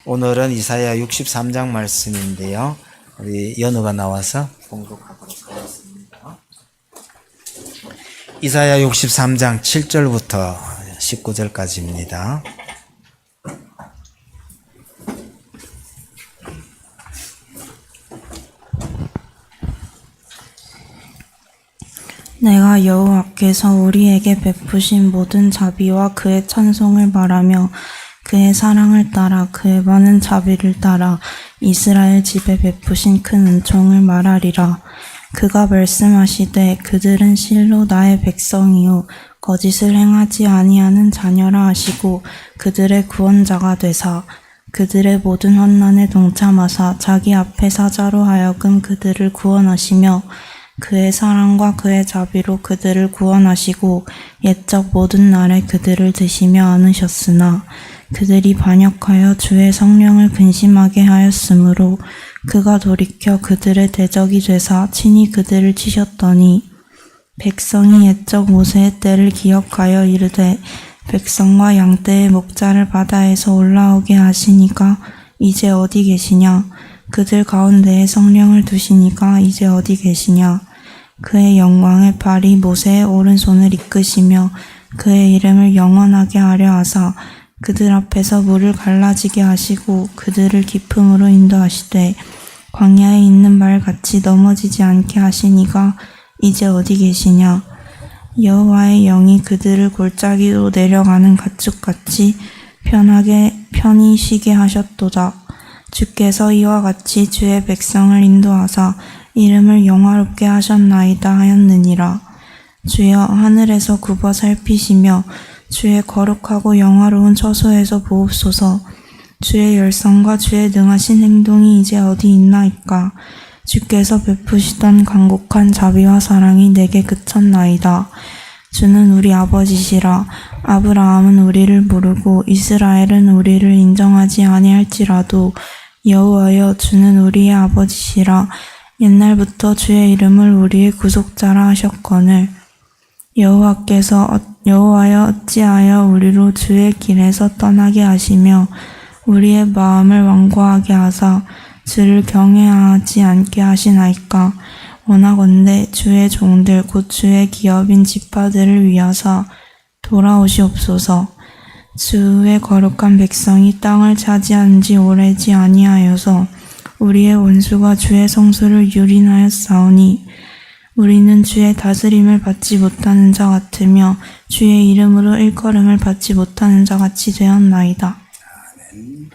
오늘은 이사야 63장 말씀인데요. 우리 연우가 나와서 봉독하도록 하겠습니다. 이사야 63장 7절부터 19절까지입니다. 내가 여호와께서 우리에게 베푸신 모든 자비와 그의 찬송을 말하며 그의 사랑을 따라 그의 많은 자비를 따라 이스라엘 집에 베푸신 큰 은총을 말하리라. 그가 말씀하시되 그들은 실로 나의 백성이요 거짓을 행하지 아니하는 자녀라 하시고 그들의 구원자가 되사 그들의 모든 환난에 동참하사 자기 앞에 사자로 하여금 그들을 구원하시며 그의 사랑과 그의 자비로 그들을 구원하시고 옛적 모든 날에 그들을 드시며 안으셨으나 그들이 반역하여 주의 성령을 근심하게 하였으므로 그가 돌이켜 그들의 대적이 되사 친히 그들을 치셨더니 백성이 옛적 모세의 때를 기억하여 이르되 백성과 양떼의 목자를 바다에서 올라오게 하시니까 이제 어디 계시냐 그들 가운데에 성령을 두시니까 이제 어디 계시냐 그의 영광의 팔이 모세의 오른손을 이끄시며 그의 이름을 영원하게 하려 하사 그들 앞에서 물을 갈라지게 하시고 그들을 깊음으로 인도하시되 광야에 있는 말같이 넘어지지 않게 하시니가 이제 어디 계시냐 여호와의 영이 그들을 골짜기로 내려가는 가축같이 편히 쉬게 하셨도다. 주께서 이와 같이 주의 백성을 인도하사 이름을 영화롭게 하셨나이다 하였느니라. 주여 하늘에서 굽어 살피시며 주의 거룩하고 영화로운 처소에서 보옵소서. 주의 열성과 주의 능하신 행동이 이제 어디 있나이까. 주께서 베푸시던 간곡한 자비와 사랑이 내게 그쳤나이다. 주는 우리 아버지시라. 아브라함은 우리를 모르고 이스라엘은 우리를 인정하지 아니할지라도 여호와여 주는 우리의 아버지시라. 옛날부터 주의 이름을 우리의 구속자라 하셨거늘 여호와여 어찌하여 우리로 주의 길에서 떠나게 하시며 우리의 마음을 완고하게 하사 주를 경외하지 않게 하시나이까. 원하건대 주의 종들 곧 주의 기업인 지파들을 위하사 돌아오시옵소서. 주의 거룩한 백성이 땅을 차지한 지 오래지 아니하여서 우리의 원수가 주의 성소를 유린하였사오니 우리는 주의 다스림을 받지 못하는 자 같으며 주의 이름으로 일컬음을 받지 못하는 자 같이 되었나이다. 아멘.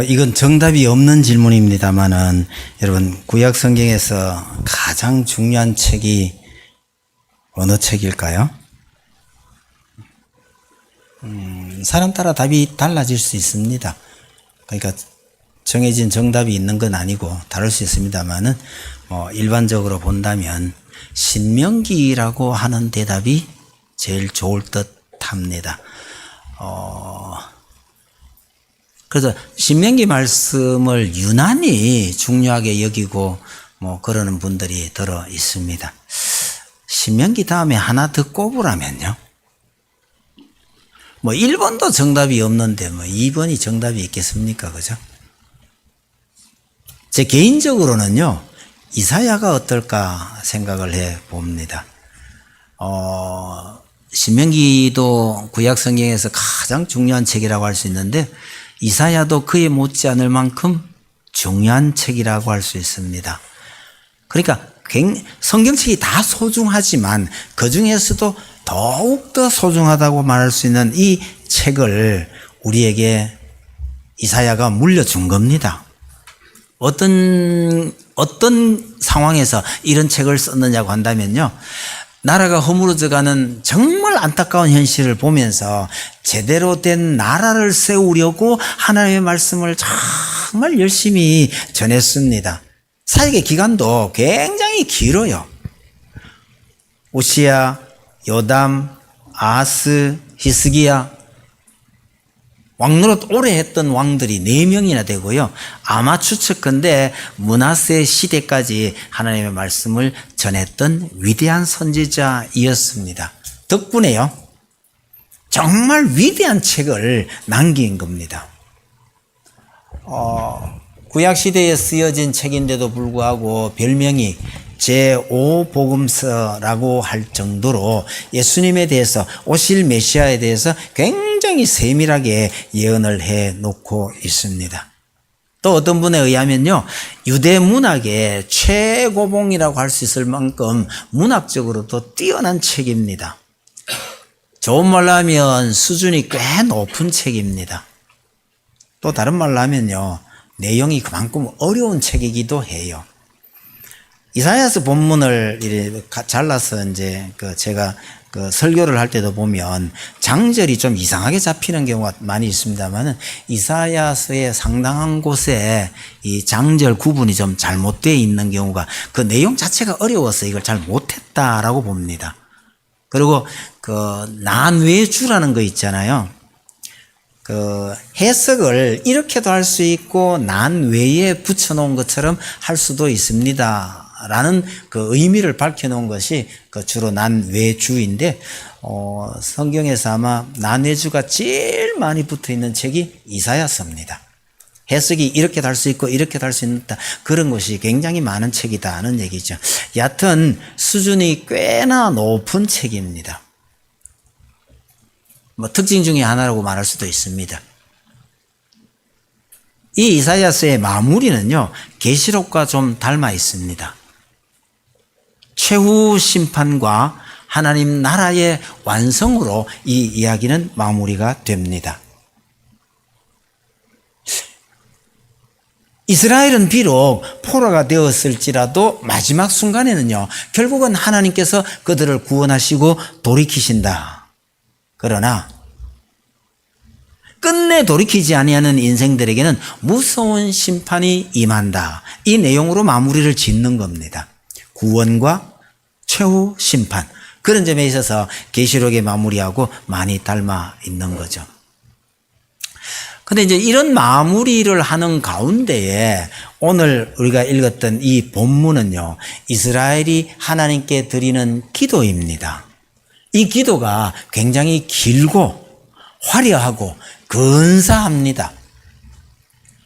이건 정답이 없는 질문입니다만은 여러분 구약 성경에서 가장 중요한 책이 어느 책일까요? 사람 따라 답이 달라질 수 있습니다. 그러니까 정해진 정답이 있는 건 아니고 다를 수 있습니다만은 일반적으로 본다면 신명기라고 하는 대답이 제일 좋을 듯 합니다. 그래서 신명기 말씀을 유난히 중요하게 여기고 그러는 분들이 들어 있습니다. 신명기 다음에 하나 더 꼽으라면요. 1번도 정답이 없는데 2번이 정답이 있겠습니까? 그죠? 제 개인적으로는요, 이사야가 어떨까 생각을 해 봅니다. 신명기도 구약 성경에서 가장 중요한 책이라고 할 수 있는데, 이사야도 그에 못지않을 만큼 중요한 책이라고 할 수 있습니다. 그러니까 성경책이 다 소중하지만 그 중에서도 더욱더 소중하다고 말할 수 있는 이 책을 우리에게 이사야가 물려준 겁니다. 어떤 상황에서 이런 책을 썼느냐고 한다면요. 나라가 허물어져가는 정말 안타까운 현실을 보면서 제대로 된 나라를 세우려고 하나님의 말씀을 정말 열심히 전했습니다. 사역의 기간도 굉장히 길어요. 우시야, 요담, 아하스, 히스기야 왕노릇 오래 했던 왕들이 4명이나 되고요. 아마 추측컨대 므낫세 시대까지 하나님의 말씀을 전했던 위대한 선지자이었습니다. 덕분에요, 정말 위대한 책을 남긴 겁니다. 구약시대에 쓰여진 책인데도 불구하고 별명이 제5복음서라고 할 정도로 예수님에 대해서, 오실 메시아에 대해서 굉장히 세밀하게 예언을 해 놓고 있습니다. 또 어떤 분에 의하면요, 유대 문학의 최고봉이라고 할 수 있을 만큼 문학적으로도 뛰어난 책입니다. 좋은 말로 하면 수준이 꽤 높은 책입니다. 또 다른 말로 하면요, 내용이 그만큼 어려운 책이기도 해요. 이사야서 본문을 이렇게 잘라서 이제 제가 설교를 할 때도 보면 장절이 좀 이상하게 잡히는 경우가 많이 있습니다만은, 이사야서의 상당한 곳에 이 장절 구분이 좀 잘못되어 있는 경우가, 그 내용 자체가 어려워서 이걸 잘 못했다라고 봅니다. 그리고 난외주라는 거 있잖아요. 해석을 이렇게도 할 수 있고 난외에 붙여놓은 것처럼 할 수도 있습니다 라는 의미를 밝혀놓은 것이 주로 난외주인데, 성경에서 아마 난외주가 제일 많이 붙어있는 책이 이사야서입니다. 해석이 이렇게도 할 수 있고 이렇게도 할 수 있다, 그런 것이 굉장히 많은 책이다는 얘기죠. 여하튼 수준이 꽤나 높은 책입니다. 특징 중에 하나라고 말할 수도 있습니다. 이 이사야서의 마무리는요, 계시록과 좀 닮아 있습니다. 최후 심판과 하나님 나라의 완성으로 이 이야기는 마무리가 됩니다. 이스라엘은 비록 포로가 되었을지라도 마지막 순간에는요, 결국은 하나님께서 그들을 구원하시고 돌이키신다. 그러나 끝내 돌이키지 아니하는 인생들에게는 무서운 심판이 임한다. 이 내용으로 마무리를 짓는 겁니다. 구원과 최후 심판, 그런 점에 있어서 계시록의 마무리하고 많이 닮아 있는 거죠. 근데 이제 이런 마무리를 하는 가운데에 오늘 우리가 읽었던 이 본문은요, 이스라엘이 하나님께 드리는 기도입니다. 이 기도가 굉장히 길고 화려하고 근사합니다.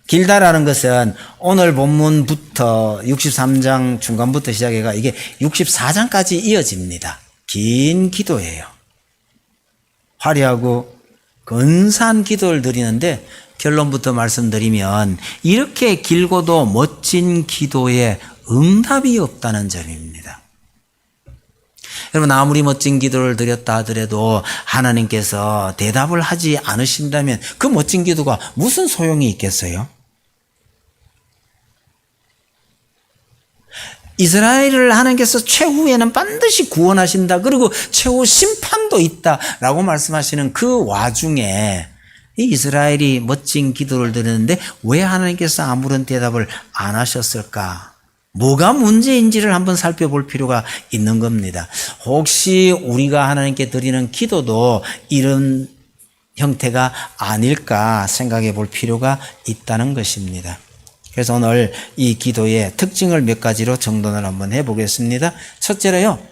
길다라는 것은 오늘 본문부터 63장 중간부터 시작해가 이게 64장까지 이어집니다. 긴 기도예요. 화려하고 근사한 기도를 드리는데, 결론부터 말씀드리면 이렇게 길고도 멋진 기도에 응답이 없다는 점입니다. 여러분, 아무리 멋진 기도를 드렸다 하더라도 하나님께서 대답을 하지 않으신다면 그 멋진 기도가 무슨 소용이 있겠어요? 이스라엘을 하나님께서 최후에는 반드시 구원하신다, 그리고 최후 심판도 있다라고 말씀하시는 그 와중에 이 이스라엘이 멋진 기도를 드렸는데 왜 하나님께서 아무런 대답을 안 하셨을까? 뭐가 문제인지를 한번 살펴볼 필요가 있는 겁니다. 혹시 우리가 하나님께 드리는 기도도 이런 형태가 아닐까 생각해 볼 필요가 있다는 것입니다. 그래서 오늘 이 기도의 특징을 몇 가지로 정돈을 한번 해보겠습니다. 첫째로요,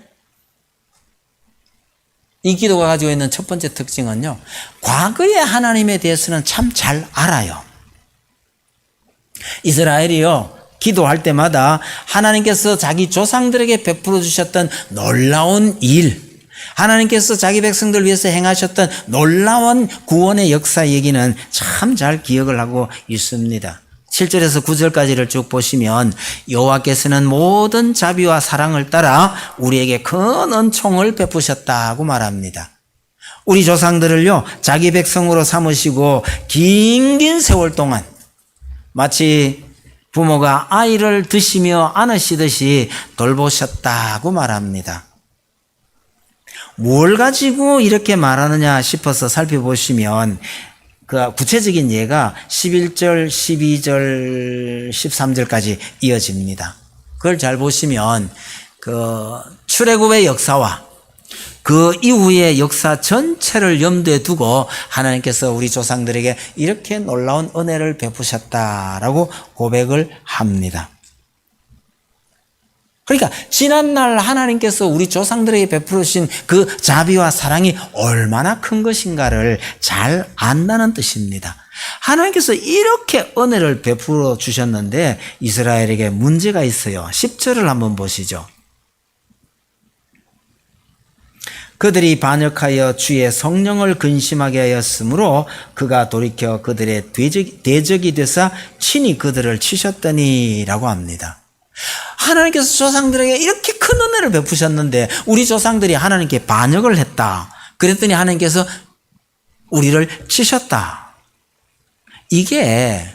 이 기도가 가지고 있는 첫 번째 특징은요, 과거의 하나님에 대해서는 참 잘 알아요. 이스라엘이요, 기도할 때마다 하나님께서 자기 조상들에게 베풀어 주셨던 놀라운 일, 하나님께서 자기 백성들 위해서 행하셨던 놀라운 구원의 역사 얘기는 참 잘 기억을 하고 있습니다. 7절에서 9절까지를 쭉 보시면 여호와께서는 모든 자비와 사랑을 따라 우리에게 큰 은총을 베푸셨다고 말합니다. 우리 조상들을요, 자기 백성으로 삼으시고 긴 세월 동안 마치 부모가 아이를 드시며 안으시듯이 돌보셨다고 말합니다. 뭘 가지고 이렇게 말하느냐 싶어서 살펴보시면 그 구체적인 예가 11절, 12절, 13절까지 이어집니다. 그걸 잘 보시면 그 출애굽의 역사와 그 이후의 역사 전체를 염두에 두고 하나님께서 우리 조상들에게 이렇게 놀라운 은혜를 베푸셨다라고 고백을 합니다. 그러니까 지난날 하나님께서 우리 조상들에게 베푸신 그 자비와 사랑이 얼마나 큰 것인가를 잘 안다는 뜻입니다. 하나님께서 이렇게 은혜를 베풀어 주셨는데 이스라엘에게 문제가 있어요. 10절을 한번 보시죠. 그들이 반역하여 주의 성령을 근심하게 하였으므로 그가 돌이켜 그들의 대적이 되사 친히 그들을 치셨더니라고 합니다. 하나님께서 조상들에게 이렇게 큰 은혜를 베푸셨는데 우리 조상들이 하나님께 반역을 했다. 그랬더니 하나님께서 우리를 치셨다. 이게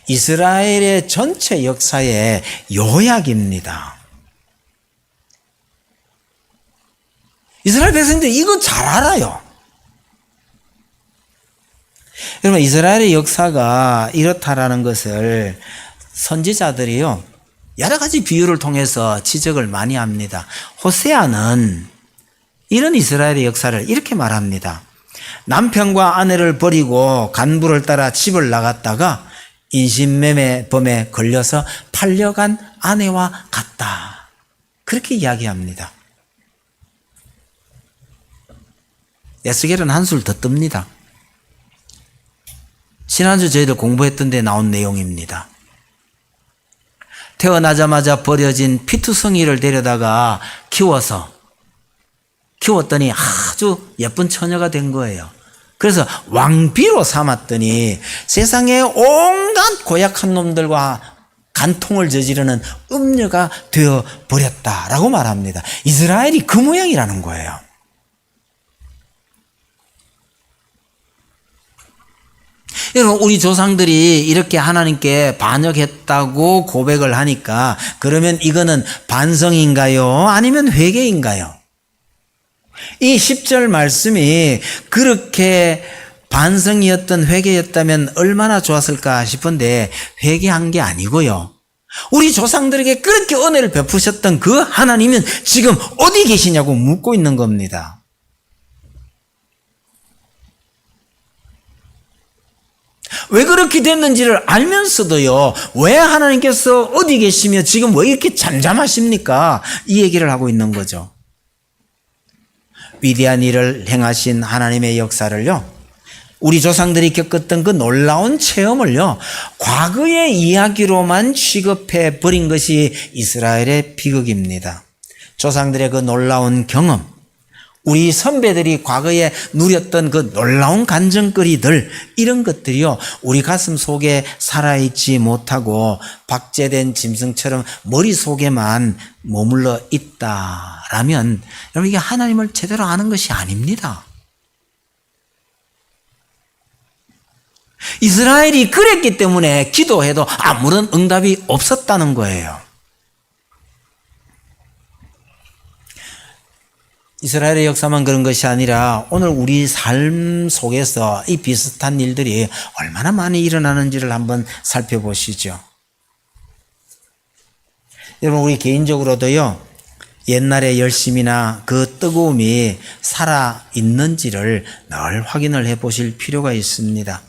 이스라엘의 전체 역사의 요약입니다. 이스라엘 백성들이 이거 잘 알아요. 여러분, 이스라엘의 역사가 이렇다라는 것을 선지자들이요, 여러 가지 비유를 통해서 지적을 많이 합니다. 호세아는 이런 이스라엘의 역사를 이렇게 말합니다. 남편과 아내를 버리고 간부를 따라 집을 나갔다가 인신매매범에 걸려서 팔려간 아내와 같다. 그렇게 이야기합니다. 에스겔은 한술 더 뜹니다. 지난주 저희들 공부했던 데 나온 내용입니다. 태어나자마자 버려진 피투성이를 데려다가 키웠더니 아주 예쁜 처녀가 된 거예요. 그래서 왕비로 삼았더니 세상에 온갖 고약한 놈들과 간통을 저지르는 음녀가 되어버렸다라고 말합니다. 이스라엘이 그 모양이라는 거예요. 여러분, 우리 조상들이 이렇게 하나님께 반역했다고 고백을 하니까 그러면 이거는 반성인가요? 아니면 회개인가요? 이 10절 말씀이 그렇게 반성이었던 회개였다면 얼마나 좋았을까 싶은데 회개한 게 아니고요. 우리 조상들에게 그렇게 은혜를 베푸셨던 그 하나님은 지금 어디 계시냐고 묻고 있는 겁니다. 왜 그렇게 됐는지를 알면서도요, 왜 하나님께서 어디 계시며 지금 왜 이렇게 잠잠하십니까? 이 얘기를 하고 있는 거죠. 위대한 일을 행하신 하나님의 역사를요, 우리 조상들이 겪었던 그 놀라운 체험을요, 과거의 이야기로만 취급해 버린 것이 이스라엘의 비극입니다. 조상들의 그 놀라운 경험, 우리 선배들이 과거에 누렸던 그 놀라운 간증거리들, 이런 것들이요, 우리 가슴 속에 살아있지 못하고 박제된 짐승처럼 머릿속에만 머물러 있다라면 여러분, 이게 하나님을 제대로 아는 것이 아닙니다. 이스라엘이 그랬기 때문에 기도해도 아무런 응답이 없었다는 거예요. 이스라엘의 역사만 그런 것이 아니라 오늘 우리 삶 속에서 이 비슷한 일들이 얼마나 많이 일어나는지를 한번 살펴보시죠. 여러분, 우리 개인적으로도요, 옛날의 열심이나 그 뜨거움이 살아있는지를 늘 확인을 해 보실 필요가 있습니다.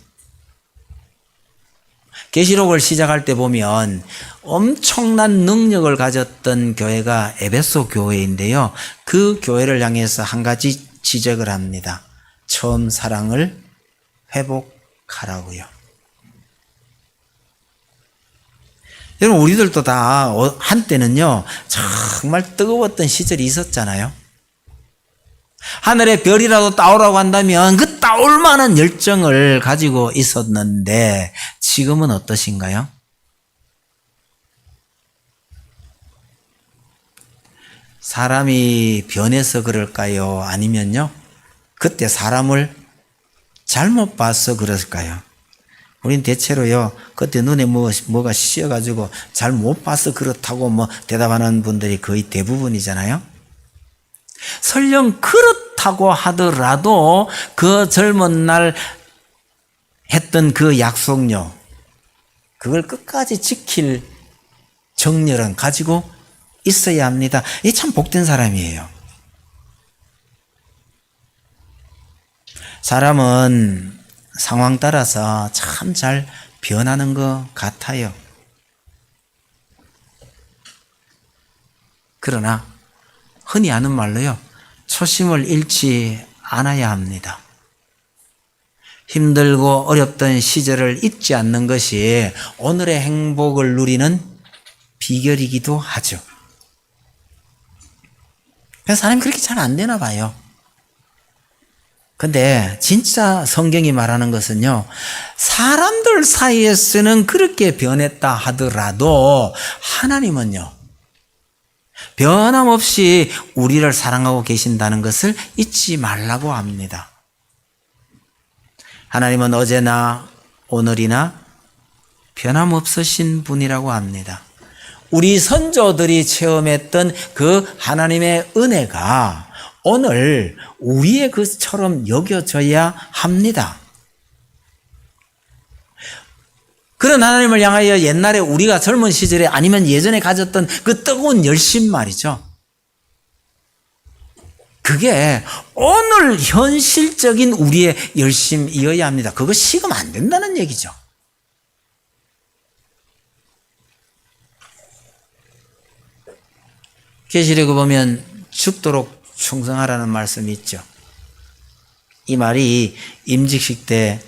계시록을 시작할 때 보면 엄청난 능력을 가졌던 교회가 에베소 교회인데요. 그 교회를 향해서 한 가지 지적을 합니다. 처음 사랑을 회복하라고요. 여러분, 우리들도 다 한때는요, 정말 뜨거웠던 시절이 있었잖아요. 하늘의 별이라도 따오라고 한다면 그 따올 만한 열정을 가지고 있었는데 지금은 어떠신가요? 사람이 변해서 그럴까요? 아니면요, 그때 사람을 잘못 봐서 그럴까요? 우린 대체로요, 그때 눈에 뭐가 씌어가지고 잘 못 봐서 그렇다고 대답하는 분들이 거의 대부분이잖아요. 설령 그렇다고 하더라도 그 젊은 날 했던 그 약속요, 그걸 끝까지 지킬 정열은 가지고 있어야 합니다. 이 참 복된 사람이에요. 사람은 상황 따라서 참 잘 변하는 것 같아요. 그러나 흔히 하는 말로요, 초심을 잃지 않아야 합니다. 힘들고 어렵던 시절을 잊지 않는 것이 오늘의 행복을 누리는 비결이기도 하죠. 그래서 사람이 그렇게 잘 안 되나 봐요. 근데 진짜 성경이 말하는 것은요, 사람들 사이에서는 그렇게 변했다 하더라도 하나님은요, 변함없이 우리를 사랑하고 계신다는 것을 잊지 말라고 합니다. 하나님은 어제나 오늘이나 변함없으신 분이라고 합니다. 우리 선조들이 체험했던 그 하나님의 은혜가 오늘 우리의 것처럼 여겨져야 합니다. 그런 하나님을 향하여 옛날에 우리가 젊은 시절에 아니면 예전에 가졌던 그 뜨거운 열심 말이죠. 그게 오늘 현실적인 우리의 열심이어야 합니다. 그거 식으면 안 된다는 얘기죠. 계시록에 보면 죽도록 충성하라는 말씀이 있죠. 이 말이 임직식 때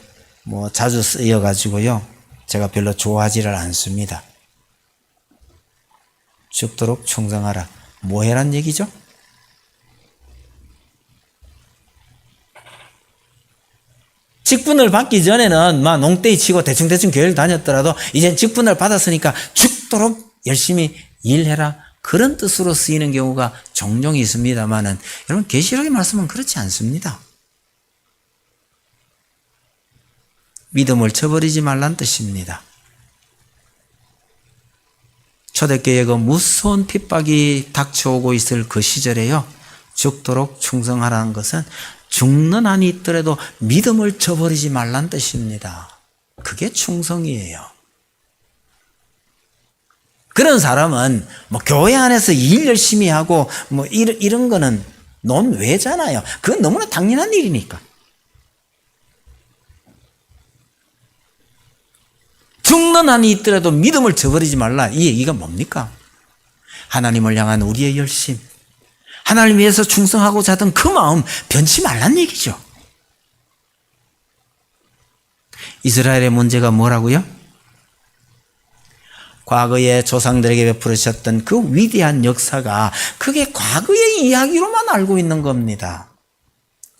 자주 쓰여가지고요, 제가 별로 좋아하지를 않습니다. 죽도록 충성하라. 뭐 해란 얘기죠? 직분을 받기 전에는 막 농떼이 치고 대충대충 교회를 다녔더라도 이젠 직분을 받았으니까 죽도록 열심히 일해라. 그런 뜻으로 쓰이는 경우가 종종 있습니다만은 여러분, 계시록의 말씀은 그렇지 않습니다. 믿음을 저버리지 말란 뜻입니다. 초대교회에 그 무서운 핍박이 닥쳐오고 있을 그 시절에요, 죽도록 충성하라는 것은 죽는 한이 있더라도 믿음을 저버리지 말란 뜻입니다. 그게 충성이에요. 그런 사람은 교회 안에서 일 열심히 하고 이런 거는 논외잖아요. 그건 너무나 당연한 일이니까. 죽는 한이 있더라도 믿음을 저버리지 말라. 이 얘기가 뭡니까? 하나님을 향한 우리의 열심, 하나님 위해서 충성하고자 하던 그 마음 변치 말란 얘기죠. 이스라엘의 문제가 뭐라고요? 과거에 조상들에게 베풀으셨던 그 위대한 역사가 그게 과거의 이야기로만 알고 있는 겁니다.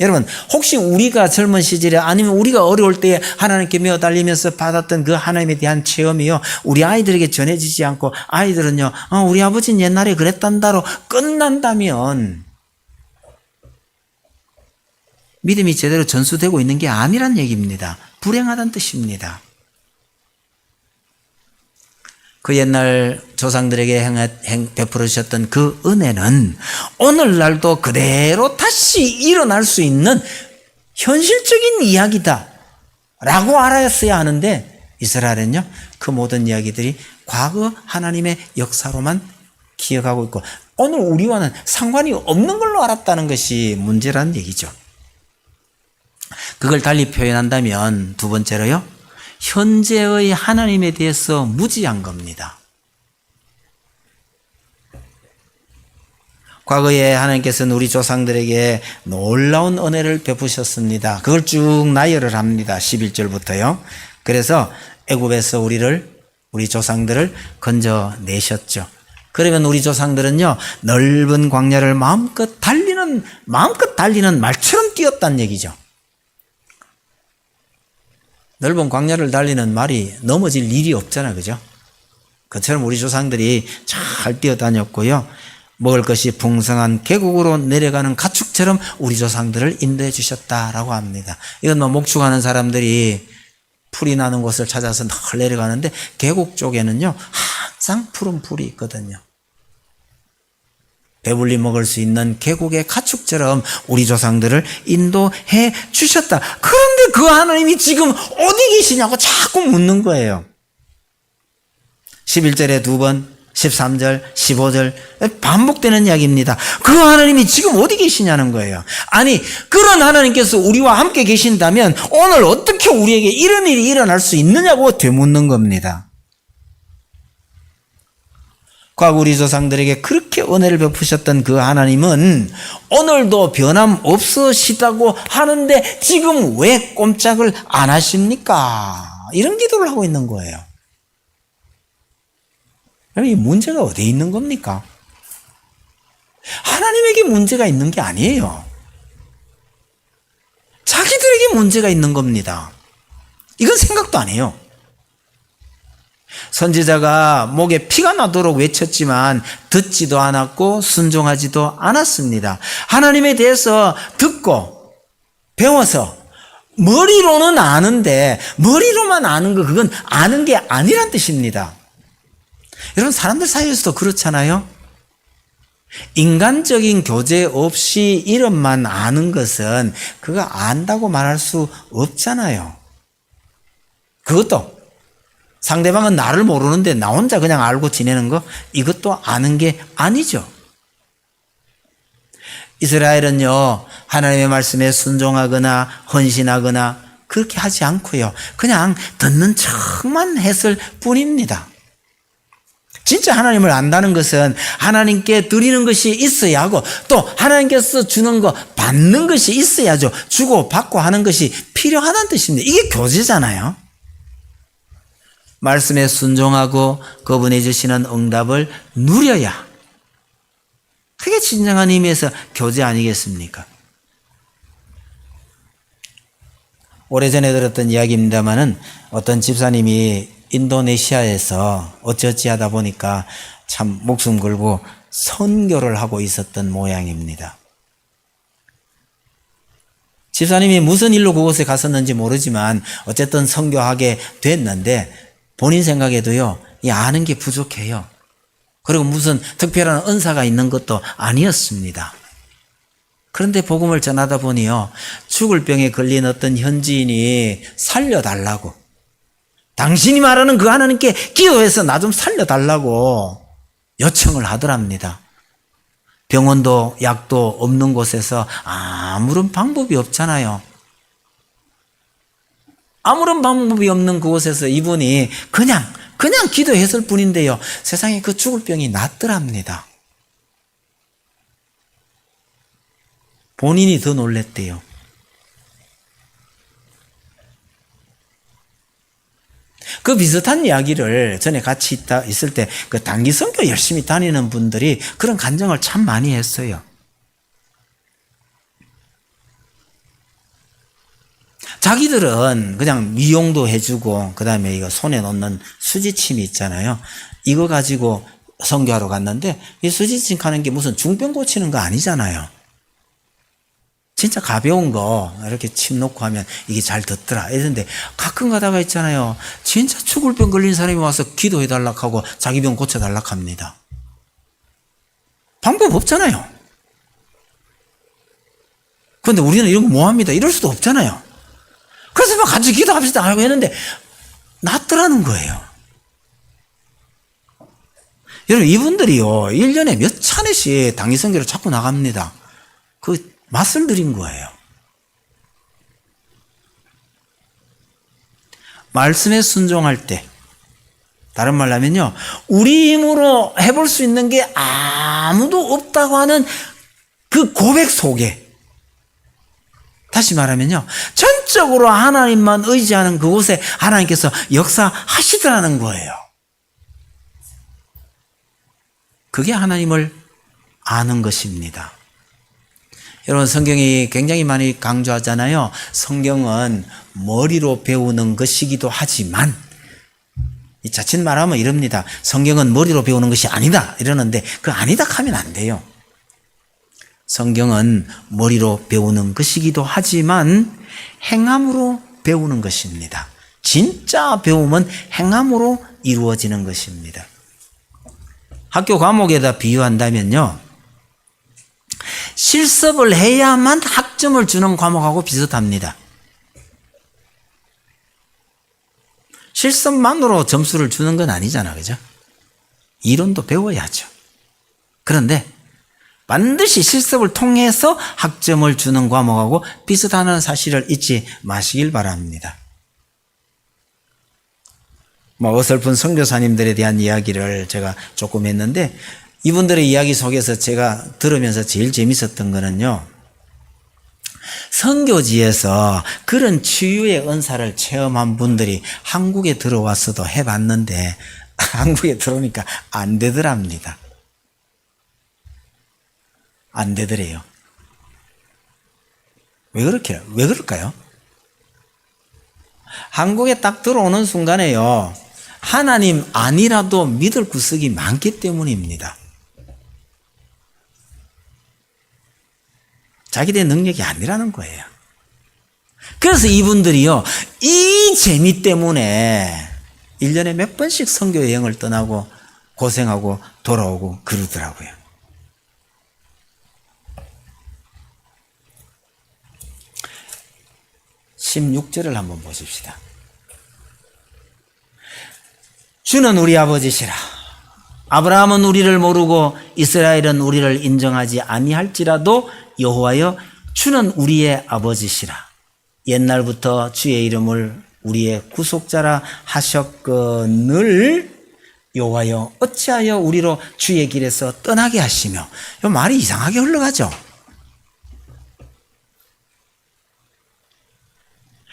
여러분, 혹시 우리가 젊은 시절에 아니면 우리가 어려울 때에 하나님께 매어달리면서 받았던 그 하나님에 대한 체험이요, 우리 아이들에게 전해지지 않고 아이들은요, 우리 아버지는 옛날에 그랬단다로 끝난다면 믿음이 제대로 전수되고 있는 게 아니란 얘기입니다. 불행하다는 뜻입니다. 그 옛날 조상들에게 베풀으셨던 그 은혜는 오늘날도 그대로 다시 일어날 수 있는 현실적인 이야기다 라고 알았어야 하는데, 이스라엘은요, 그 모든 이야기들이 과거 하나님의 역사로만 기억하고 있고 오늘 우리와는 상관이 없는 걸로 알았다는 것이 문제라는 얘기죠. 그걸 달리 표현한다면 두 번째로요, 현재의 하나님에 대해서 무지한 겁니다. 과거에 하나님께서는 우리 조상들에게 놀라운 은혜를 베푸셨습니다. 그걸 쭉 나열을 합니다. 11절부터요. 그래서 애굽에서 우리 조상들을 건져내셨죠. 그러면 우리 조상들은요, 넓은 광야를 마음껏 달리는 말처럼 뛰었다는 얘기죠. 넓은 광야를 달리는 말이 넘어질 일이 없잖아, 그죠? 그처럼 우리 조상들이 잘 뛰어다녔고요, 먹을 것이 풍성한 계곡으로 내려가는 가축처럼 우리 조상들을 인도해 주셨다라고 합니다. 이건 목축하는 사람들이 풀이 나는 곳을 찾아서 늘 내려가는데 계곡 쪽에는요, 항상 푸른 풀이 있거든요. 배불리 먹을 수 있는 계곡의 가축처럼 우리 조상들을 인도해 주셨다. 그런데 그 하나님이 지금 어디 계시냐고 자꾸 묻는 거예요. 11절에 2번, 13절, 15절 반복되는 이야기입니다. 그 하나님이 지금 어디 계시냐는 거예요. 아니, 그런 하나님께서 우리와 함께 계신다면 오늘 어떻게 우리에게 이런 일이 일어날 수 있느냐고 되묻는 겁니다. 과거 우리 조상들에게 그렇게 은혜를 베푸셨던 그 하나님은 오늘도 변함없으시다고 하는데 지금 왜 꼼짝을 안 하십니까? 이런 기도를 하고 있는 거예요. 그럼 이 문제가 어디에 있는 겁니까? 하나님에게 문제가 있는 게 아니에요. 자기들에게 문제가 있는 겁니다. 이건 생각도 안 해요. 선지자가 목에 피가 나도록 외쳤지만 듣지도 않았고 순종하지도 않았습니다. 하나님에 대해서 듣고 배워서 머리로는 아는데 머리로만 아는 거 그건 아는 게 아니란 뜻입니다. 여러분 사람들 사이에서도 그렇잖아요. 인간적인 교제 없이 이름만 아는 것은 그거 안다고 말할 수 없잖아요. 그것도 상대방은 나를 모르는데 나 혼자 그냥 알고 지내는 거 이것도 아는 게 아니죠. 이스라엘은요 하나님의 말씀에 순종하거나 헌신하거나 그렇게 하지 않고요 그냥 듣는 척만 했을 뿐입니다. 진짜 하나님을 안다는 것은 하나님께 드리는 것이 있어야 하고 또 하나님께서 주는 거 받는 것이 있어야죠. 주고 받고 하는 것이 필요하다는 뜻입니다. 이게 교제잖아요. 말씀에 순종하고 그분이 주시는 응답을 누려야 그게 진정한 의미에서 교제 아니겠습니까? 오래전에 들었던 이야기입니다마는 어떤 집사님이 인도네시아에서 어찌어찌 하다 보니까 참 목숨 걸고 선교를 하고 있었던 모양입니다. 집사님이 무슨 일로 그곳에 갔었는지 모르지만 어쨌든 선교하게 됐는데 본인 생각에도요, 이 아는 게 부족해요. 그리고 무슨 특별한 은사가 있는 것도 아니었습니다. 그런데 복음을 전하다 보니요, 죽을 병에 걸린 어떤 현지인이 살려달라고, 당신이 말하는 그 하나님께 기도해서 나 좀 살려달라고 요청을 하더랍니다. 병원도 약도 없는 곳에서 아무런 방법이 없잖아요. 아무런 방법이 없는 그곳에서 이분이 그냥 기도했을 뿐인데요. 세상에 그 죽을 병이 낫더랍니다. 본인이 더 놀랬대요. 그 비슷한 이야기를 전에 같이 있을 때 그 단기 선교 열심히 다니는 분들이 그런 간증을 참 많이 했어요. 자기들은 그냥 미용도 해주고 그 다음에 이거 손에 넣는 수지침이 있잖아요. 이거 가지고 선교하러 갔는데 이 수지침 가는 게 무슨 중병 고치는 거 아니잖아요. 진짜 가벼운 거 이렇게 침 놓고 하면 이게 잘 듣더라 이랬는데 가끔 가다가 있잖아요. 진짜 죽을 병 걸린 사람이 와서 기도해달라고 하고 자기 병 고쳐달라고 합니다. 방법 없잖아요. 그런데 우리는 이런 거 뭐합니다. 이럴 수도 없잖아요. 그래서 막 같이 기도합시다 하고 했는데 낫더라는 거예요. 여러분 이분들이요 1년에 몇 차례씩 단기선교를 자꾸 나갑니다. 그 맛을 들인 거예요. 말씀에 순종할 때 다른 말로 하면요 우리 힘으로 해볼 수 있는 게 아무도 없다고 하는 그 고백 속에 다시 말하면요 전적으로 하나님만 의지하는 그곳에 하나님께서 역사하시더라는 거예요. 그게 하나님을 아는 것입니다. 여러분 성경이 굉장히 많이 강조하잖아요. 성경은 머리로 배우는 것이기도 하지만 이 자칫 말하면 이럽니다. 성경은 머리로 배우는 것이 아니다 이러는데 그 아니다 하면 안 돼요. 성경은 머리로 배우는 것이기도 하지만 행함으로 배우는 것입니다. 진짜 배움은 행함으로 이루어지는 것입니다. 학교 과목에다 비유한다면요 실습을 해야만 학점을 주는 과목하고 비슷합니다. 실습만으로 점수를 주는 건 아니잖아, 그죠? 이론도 배워야죠. 그런데 반드시 실습을 통해서 학점을 주는 과목하고 비슷하다는 사실을 잊지 마시길 바랍니다. 어설픈 선교사님들에 대한 이야기를 제가 조금 했는데, 이분들의 이야기 속에서 제가 들으면서 제일 재밌었던 거는요, 선교지에서 그런 치유의 은사를 체험한 분들이 한국에 들어와서도 해봤는데 한국에 들어오니까 안 되더랍니다. 안 되더래요. 왜 그럴까요? 한국에 딱 들어오는 순간에요, 하나님 아니라도 믿을 구석이 많기 때문입니다. 자기들의 능력이 아니라는 거예요. 그래서 이분들이요, 이 재미 때문에 1년에 몇 번씩 선교 여행을 떠나고 고생하고 돌아오고 그러더라고요. (16절을) 한번 보십시다. 주는 우리 아버지시라. 아브라함은 우리를 모르고 이스라엘은 우리를 인정하지 아니할지라도 여호와여, 주는 우리의 아버지시라. 옛날부터 주의 이름을 우리의 구속자라 하셨거늘 여호와여, 어찌하여 우리로 주의 길에서 떠나게 하시며. 이 말이 이상하게 흘러가죠.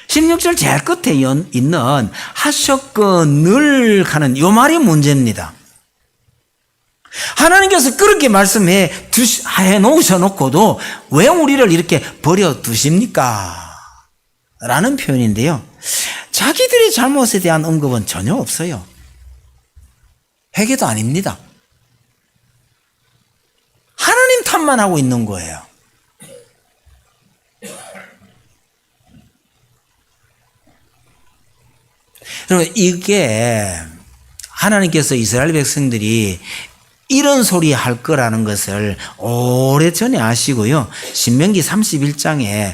16절 제일 끝에 있는 하셨거늘 하는 이 말이 문제입니다. 하나님께서 그렇게 말씀해 놓으셔놓고도 왜 우리를 이렇게 버려 두십니까? 라는 표현인데요, 자기들의 잘못에 대한 언급은 전혀 없어요. 회개도 아닙니다. 하나님 탓만 하고 있는 거예요. 여러분, 이게 하나님께서 이스라엘 백성들이 이런 소리 할 거라는 것을 오래전에 아시고요, 신명기 31장에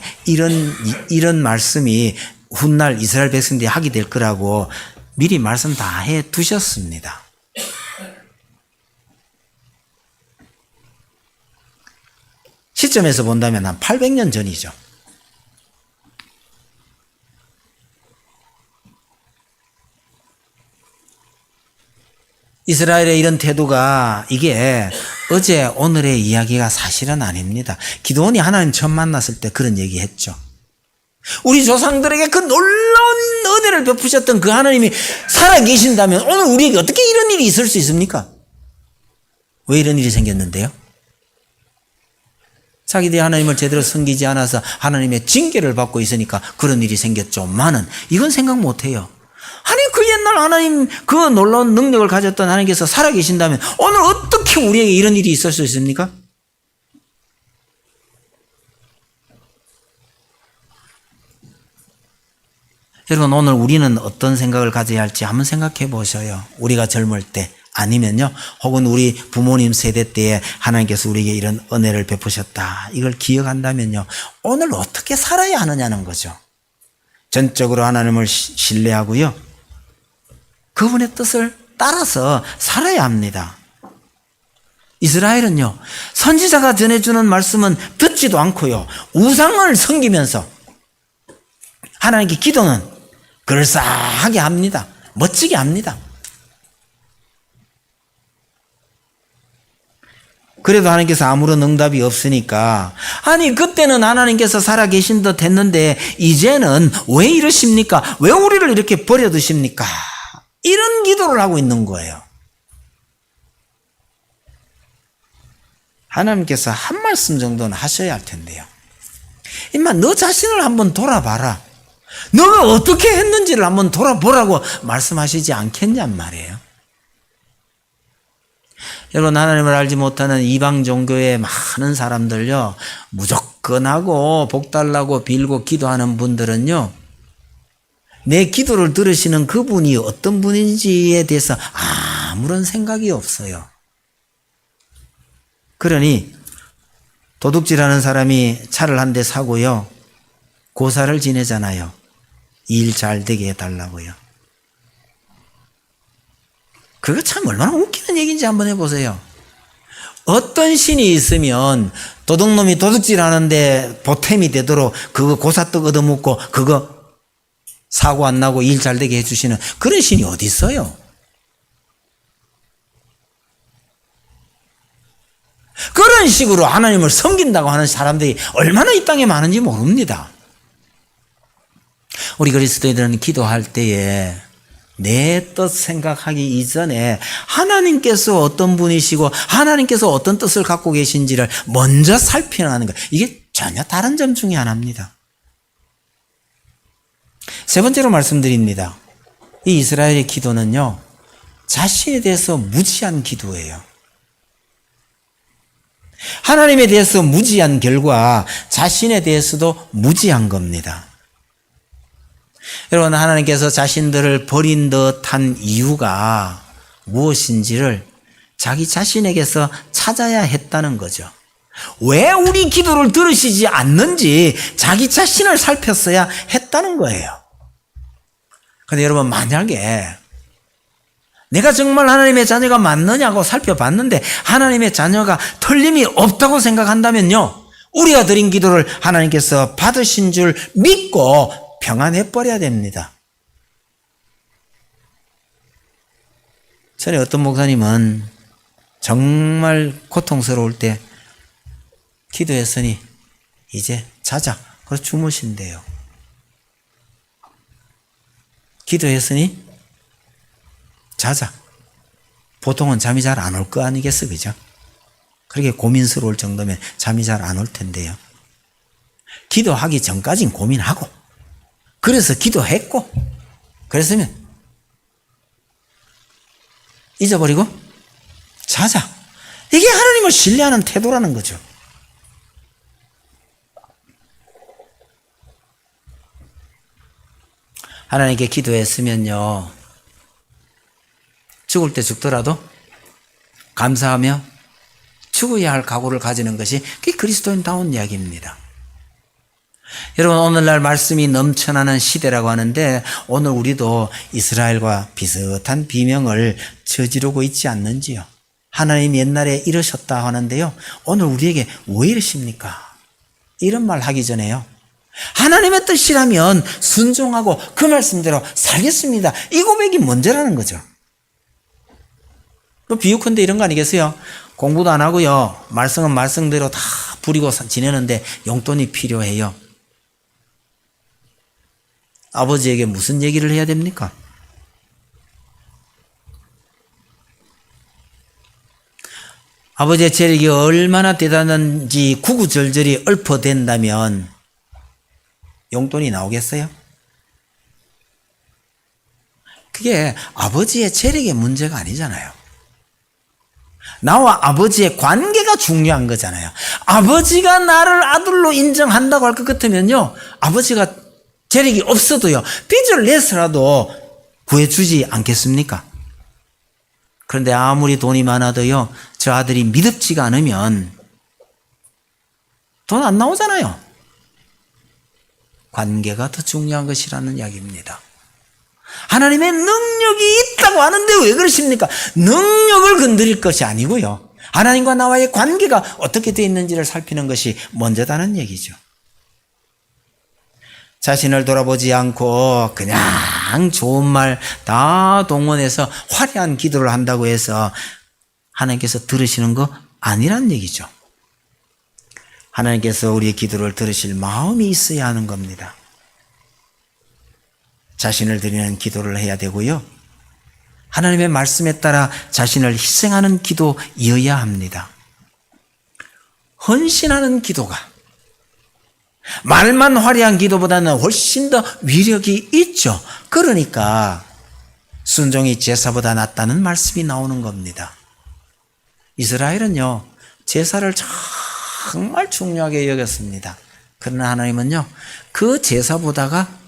이런 말씀이 훗날 이스라엘 백성들이 하게 될 거라고 미리 말씀 다 해 두셨습니다. 시점에서 본다면 한 800년 전이죠. 이스라엘의 이런 태도가 이게 어제 오늘의 이야기가 사실은 아닙니다. 기드온이 하나님 처음 만났을 때 그런 얘기했죠. 우리 조상들에게 그 놀라운 은혜를 베푸셨던 그 하나님이 살아계신다면 오늘 우리에게 어떻게 이런 일이 있을 수 있습니까? 왜 이런 일이 생겼는데요? 자기들이 하나님을 제대로 섬기지 않아서 하나님의 징계를 받고 있으니까 그런 일이 생겼죠만은 이건 생각 못해요. 아니, 그 옛날 하나님, 그 놀라운 능력을 가졌던 하나님께서 살아계신다면 오늘 어떻게 우리에게 이런 일이 있을 수 있습니까? 여러분, 오늘 우리는 어떤 생각을 가져야 할지 한번 생각해 보셔요. 우리가 젊을 때, 아니면요, 혹은 우리 부모님 세대 때에 하나님께서 우리에게 이런 은혜를 베푸셨다, 이걸 기억한다면요, 오늘 어떻게 살아야 하느냐는 거죠. 전적으로 하나님을 신뢰하고요, 그분의 뜻을 따라서 살아야 합니다. 이스라엘은요, 선지자가 전해주는 말씀은 듣지도 않고요, 우상을 섬기면서 하나님께 기도는 그럴싸하게 합니다. 멋지게 합니다. 그래도 하나님께서 아무런 응답이 없으니까, 아니 그때는 하나님께서 살아계신 듯 했는데 이제는 왜 이러십니까? 왜 우리를 이렇게 버려두십니까? 이런 기도를 하고 있는 거예요. 하나님께서 한 말씀 정도는 하셔야 할 텐데요. 임마, 너 자신을 한번 돌아봐라. 너가 어떻게 했는지를 한번 돌아보라고 말씀하시지 않겠냔 말이에요. 여러분, 하나님을 알지 못하는 이방 종교의 많은 사람들요, 무조건 하고 복 달라고 빌고 기도하는 분들은요, 내 기도를 들으시는 그분이 어떤 분인지에 대해서 아무런 생각이 없어요. 그러니 도둑질하는 사람이 차를 한 대 사고요, 고사를 지내잖아요. 일 잘 되게 해달라고요. 그거 참 얼마나 웃기는 얘기인지 한번 해보세요. 어떤 신이 있으면 도둑놈이 도둑질 하는데 보탬이 되도록 그거 고사떡 얻어먹고 그거 사고 안 나고 일 잘 되게 해주시는 그런 신이 어디 있어요? 그런 식으로 하나님을 섬긴다고 하는 사람들이 얼마나 이 땅에 많은지 모릅니다. 우리 그리스도인들은 기도할 때에 내 뜻 생각하기 이전에 하나님께서 어떤 분이시고 하나님께서 어떤 뜻을 갖고 계신지를 먼저 살피는 것. 이게 전혀 다른 점 중에 하나입니다. 세 번째로 말씀드립니다. 이 이스라엘의 기도는요, 자신에 대해서 무지한 기도예요. 하나님에 대해서 무지한 결과 자신에 대해서도 무지한 겁니다. 여러분, 하나님께서 자신들을 버린 듯한 이유가 무엇인지를 자기 자신에게서 찾아야 했다는 거죠. 왜 우리 기도를 들으시지 않는지 자기 자신을 살폈어야 했다는 거예요. 그런데 여러분, 만약에 내가 정말 하나님의 자녀가 맞느냐고 살펴봤는데 하나님의 자녀가 틀림이 없다고 생각한다면요, 우리가 드린 기도를 하나님께서 받으신 줄 믿고 평안해버려야 됩니다. 전에 어떤 목사님은 정말 고통스러울 때 기도했으니 이제 자자. 그래서 주무신대요. 기도했으니 자자. 보통은 잠이 잘 안 올 거 아니겠어, 그죠? 그렇게 고민스러울 정도면 잠이 잘 안 올 텐데요. 기도하기 전까진 고민하고, 그래서 기도했고, 그랬으면 잊어버리고 자자. 이게 하나님을 신뢰하는 태도라는 거죠. 하나님께 기도했으면요, 죽을 때 죽더라도 감사하며 죽어야 할 각오를 가지는 것이 그게 그리스도인다운 이야기입니다. 여러분, 오늘날 말씀이 넘쳐나는 시대라고 하는데 오늘 우리도 이스라엘과 비슷한 비명을 저지르고 있지 않는지요? 하나님 옛날에 이러셨다 하는데요, 오늘 우리에게 왜 이러십니까? 이런 말 하기 전에요, 하나님의 뜻이라면 순종하고 그 말씀대로 살겠습니다, 이 고백이 먼저라는 거죠. 비유컨대 이런 거 아니겠어요? 공부도 안 하고요, 말씀은 말씀대로 다 부리고 지내는데 용돈이 필요해요. 아버지에게 무슨 얘기를 해야 됩니까? 아버지의 재력이 얼마나 대단한지 구구절절히 읊어댄다면 용돈이 나오겠어요? 그게 아버지의 재력의 문제가 아니잖아요. 나와 아버지의 관계가 중요한 거잖아요. 아버지가 나를 아들로 인정한다고 할 것 같으면요, 아버지가 재력이 없어도요, 빚을 내서라도 구해주지 않겠습니까? 그런데 아무리 돈이 많아도요, 저 아들이 믿음지가 않으면 돈 안 나오잖아요. 관계가 더 중요한 것이라는 이야기입니다. 하나님의 능력이 있다고 하는데 왜 그러십니까? 능력을 건드릴 것이 아니고요, 하나님과 나와의 관계가 어떻게 되어 있는지를 살피는 것이 먼저다는 얘기죠. 자신을 돌아보지 않고 그냥 좋은 말 다 동원해서 화려한 기도를 한다고 해서 하나님께서 들으시는 거 아니란 얘기죠. 하나님께서 우리의 기도를 들으실 마음이 있어야 하는 겁니다. 자신을 드리는 기도를 해야 되고요, 하나님의 말씀에 따라 자신을 희생하는 기도이어야 합니다. 헌신하는 기도가 말만 화려한 기도보다는 훨씬 더 위력이 있죠. 그러니까 순종이 제사보다 낫다는 말씀이 나오는 겁니다. 이스라엘은요, 제사를 정말 중요하게 여겼습니다. 그러나 하나님은요, 그 제사보다가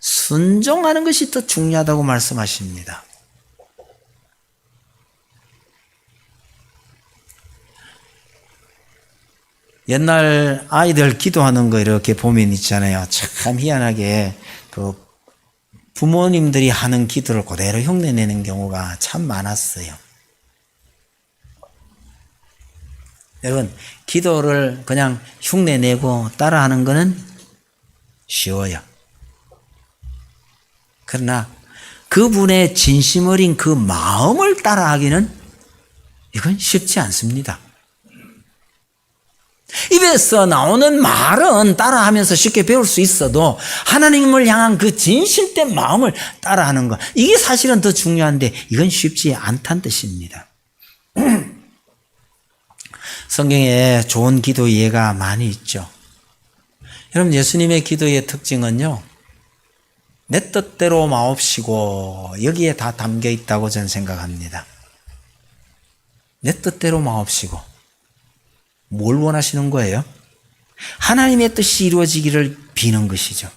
순종하는 것이 더 중요하다고 말씀하십니다. 옛날 아이들 기도하는 거 이렇게 보면 있잖아요. 참 희한하게 그 부모님들이 하는 기도를 그대로 흉내내는 경우가 참 많았어요. 여러분, 기도를 그냥 흉내내고 따라하는 것은 쉬워요. 그러나 그분의 진심 어린 그 마음을 따라하기는 이건 쉽지 않습니다. 입에서 나오는 말은 따라하면서 쉽게 배울 수 있어도 하나님을 향한 그 진실된 마음을 따라하는 것, 이게 사실은 더 중요한데 이건 쉽지 않다는 뜻입니다. 성경에 좋은 기도 예가 많이 있죠. 여러분, 예수님의 기도의 특징은요, 내 뜻대로 마옵시고 여기에 다 담겨 있다고 저는 생각합니다. 내 뜻대로 마옵시고 뭘 원하시는 거예요? 하나님의 뜻이 이루어지기를 비는 것이죠.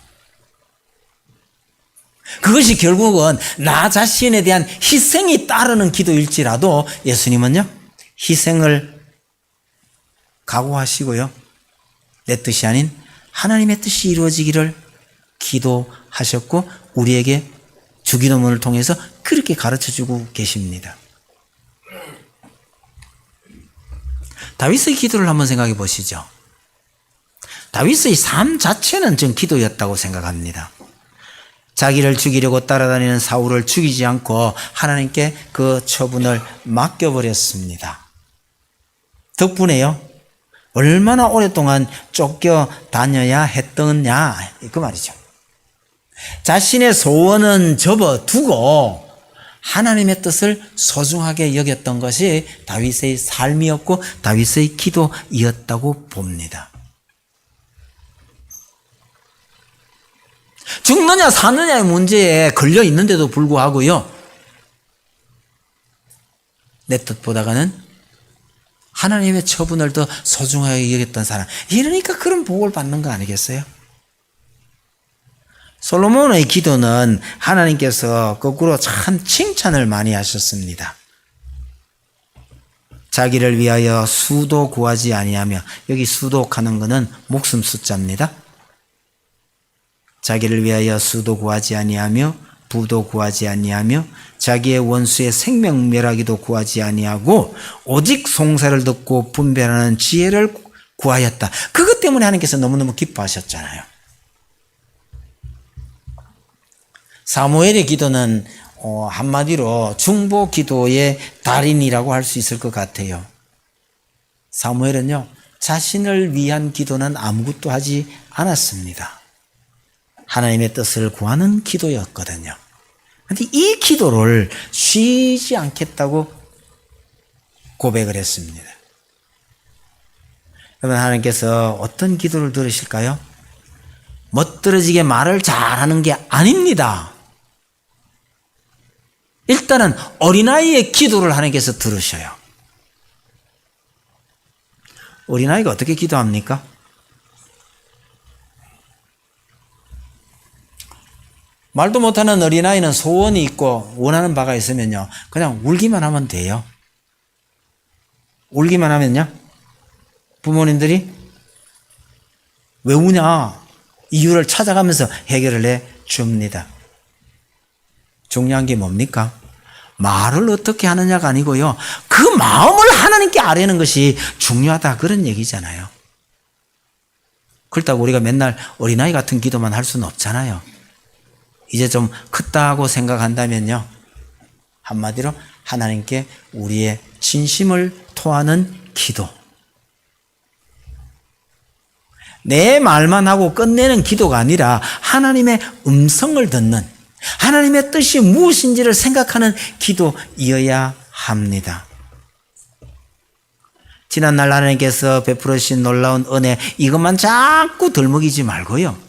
그것이 결국은 나 자신에 대한 희생이 따르는 기도일지라도 예수님은요, 희생을 각오하시고요, 내 뜻이 아닌 하나님의 뜻이 이루어지기를 기도하셨고 우리에게 주기도문을 통해서 그렇게 가르쳐주고 계십니다. 다윗의 기도를 한번 생각해 보시죠. 다윗의 삶 자체는 전 기도였다고 생각합니다. 자기를 죽이려고 따라다니는 사울을 죽이지 않고 하나님께 그 처분을 맡겨버렸습니다. 덕분에요, 얼마나 오랫동안 쫓겨 다녀야 했더냐, 그 말이죠. 자신의 소원은 접어두고 하나님의 뜻을 소중하게 여겼던 것이 다윗의 삶이었고 다윗의 기도이었다고 봅니다. 죽느냐 사느냐의 문제에 걸려 있는데도 불구하고요, 내 뜻보다는 하나님의 처분을 더 소중하게 여겼던 사람, 이러니까 그런 복을 받는 거 아니겠어요? 솔로몬의 기도는 하나님께서 거꾸로 참 칭찬을 많이 하셨습니다. 자기를 위하여 수도 구하지 아니하며, 여기 수독하는 것은 목숨 숫자입니다. 자기를 위하여 수도 구하지 아니하며 부도 구하지 아니하며 자기의 원수의 생명 멸하기도 구하지 아니하고 오직 송사를 듣고 분별하는 지혜를 구하였다. 그것 때문에 하나님께서 너무너무 기뻐하셨잖아요. 사무엘의 기도는 한마디로 중보 기도의 달인이라고 할 수 있을 것 같아요. 사무엘은요, 자신을 위한 기도는 아무것도 하지 않았습니다. 하나님의 뜻을 구하는 기도였거든요. 그런데 이 기도를 쉬지 않겠다고 고백을 했습니다. 여러분, 하나님께서 어떤 기도를 들으실까요? 멋들어지게 말을 잘하는 게 아닙니다. 일단은 어린아이의 기도를 하나님께서 들으셔요. 어린아이가 어떻게 기도합니까? 말도 못하는 어린아이는 소원이 있고 원하는 바가 있으면요, 그냥 울기만 하면 돼요. 울기만 하면요, 부모님들이 왜 우냐 이유를 찾아가면서 해결을 해 줍니다. 중요한 게 뭡니까? 말을 어떻게 하느냐가 아니고요, 그 마음을 하나님께 아뢰는 것이 중요하다, 그런 얘기잖아요. 그렇다고 우리가 맨날 어린아이 같은 기도만 할 수는 없잖아요. 이제 좀 컸다고 생각한다면요, 한마디로 하나님께 우리의 진심을 토하는 기도, 내 말만 하고 끝내는 기도가 아니라 하나님의 음성을 듣는, 하나님의 뜻이 무엇인지를 생각하는 기도이어야 합니다. 지난날 하나님께서 베풀으신 놀라운 은혜, 이것만 자꾸 덜먹이지 말고요,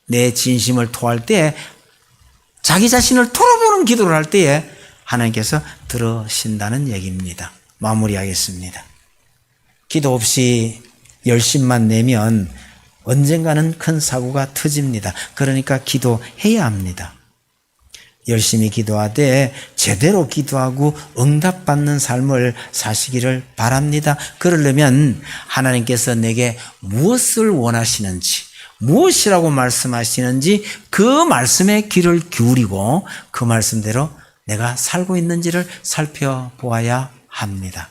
내 진심을 토할 때, 자기 자신을 털어보는 기도를 할 때에 하나님께서 들으신다는 얘기입니다. 마무리하겠습니다. 기도 없이 열심만 내면 언젠가는 큰 사고가 터집니다. 그러니까 기도해야 합니다. 열심히 기도하되 제대로 기도하고 응답받는 삶을 사시기를 바랍니다. 그러려면 하나님께서 내게 무엇을 원하시는지, 무엇이라고 말씀하시는지 그 말씀에 귀를 기울이고 그 말씀대로 내가 살고 있는지를 살펴보아야 합니다.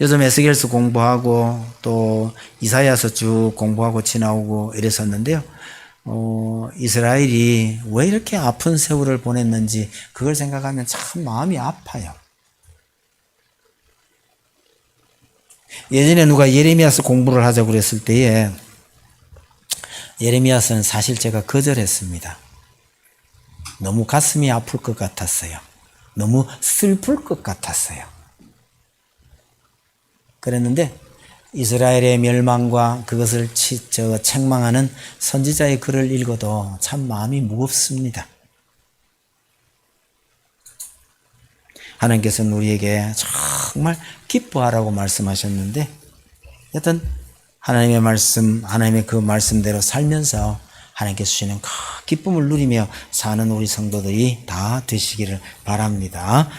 요즘 에스겔서 공부하고 또 이사야서 쭉 공부하고 지나오고 이랬었는데요. 이스라엘이 왜 이렇게 아픈 세월을 보냈는지 그걸 생각하면 참 마음이 아파요. 예전에 누가 예레미야서 공부를 하자고 그랬을 때에 예레미야서는 사실 제가 거절했습니다. 너무 가슴이 아플 것 같았어요. 너무 슬플 것 같았어요. 그랬는데 이스라엘의 멸망과 그것을 책망하는 선지자의 글을 읽어도 참 마음이 무겁습니다. 하나님께서는 우리에게 정말 기뻐하라고 말씀하셨는데 여튼 하나님의 말씀, 하나님의 그 말씀대로 살면서 하나님께서 주시는 큰 기쁨을 누리며 사는 우리 성도들이 다 되시기를 바랍니다.